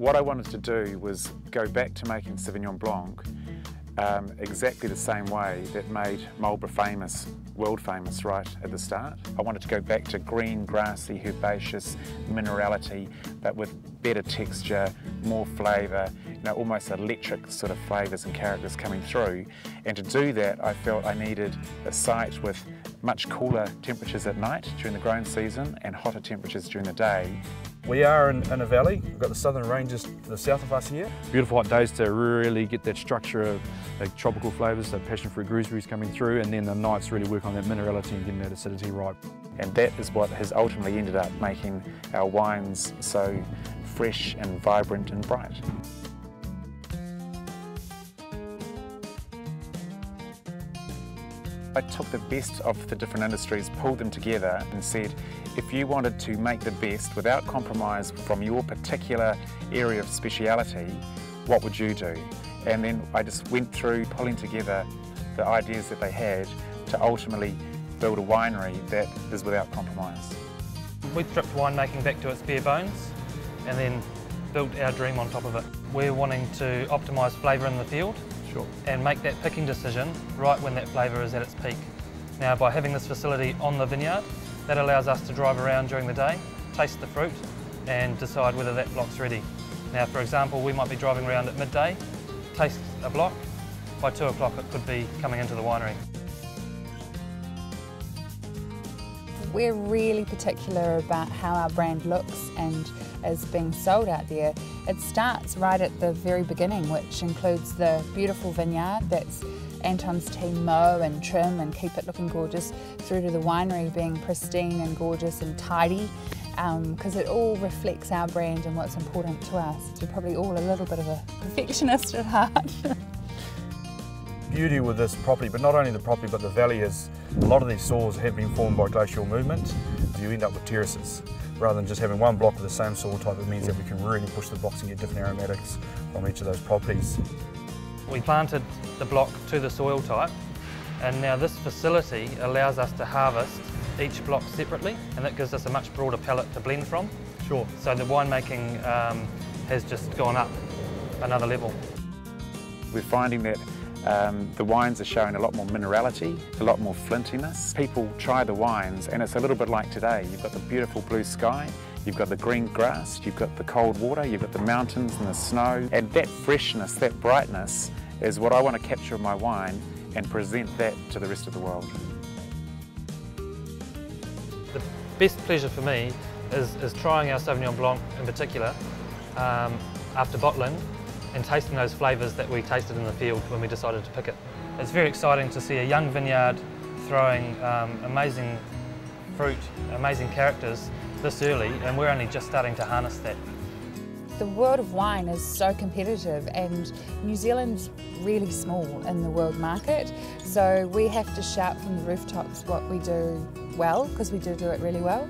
what I wanted to do was go back to making Sauvignon Blanc exactly the same way that made Marlborough famous, world famous right at the start. I wanted to go back to green, grassy, herbaceous minerality, but with better texture, more flavour, almost electric sort of flavours and characters coming through. And to do that, I felt I needed a site with much cooler temperatures at night during the growing season and hotter temperatures during the day. We are in a valley. We've got the southern ranges to the south of us here. Beautiful hot days to really get that structure of tropical flavours, so passion fruit gooseberries coming through, and then the nights really work on that minerality and getting that acidity right. And that is what has ultimately ended up making our wines so fresh and vibrant and bright. I took the best of the different industries, pulled them together and said, if you wanted to make the best without compromise from your particular area of speciality, what would you do? And then I just went through pulling together the ideas that they had to ultimately build a winery that is without compromise. We stripped winemaking back to its bare bones and then built our dream on top of it. We're wanting to optimise flavour in the field. Sure. And make that picking decision right when that flavour is at its peak. Now, by having this facility on the vineyard, that allows us to drive around during the day, taste the fruit and decide whether that block's ready. Now, for example, we might be driving around at midday, taste a block, by 2 o'clock it could be coming into the winery. We're really particular about how our brand looks and is being sold out there. It starts right at the very beginning, which includes the beautiful vineyard that's Anton's team mow and trim and keep it looking gorgeous, through to the winery being pristine and gorgeous and tidy, because it all reflects our brand and what's important to us. We're probably all a little bit of a perfectionist at heart. Beauty with this property, but not only the property but the valley, is a lot of these soils have been formed by glacial movement. You end up with terraces. Rather than just having one block of the same soil type, it means that we can really push the box and get different aromatics from each of those properties. We planted the block to the soil type, and now this facility allows us to harvest each block separately, and that gives us a much broader palette to blend from. Sure. So the winemaking has just gone up another level. We're finding that the wines are showing a lot more minerality, a lot more flintiness. People try the wines and it's a little bit like today. You've got the beautiful blue sky, you've got the green grass, you've got the cold water, you've got the mountains and the snow. And that freshness, that brightness is what I want to capture in my wine and present that to the rest of the world. The best pleasure for me is trying our Sauvignon Blanc in particular after bottling, and tasting those flavours that we tasted in the field when we decided to pick it. It's very exciting to see a young vineyard throwing amazing fruit, amazing characters this early, and we're only just starting to harness that. The world of wine is so competitive, and New Zealand's really small in the world market, so we have to shout from the rooftops what we do well, because we do it really well.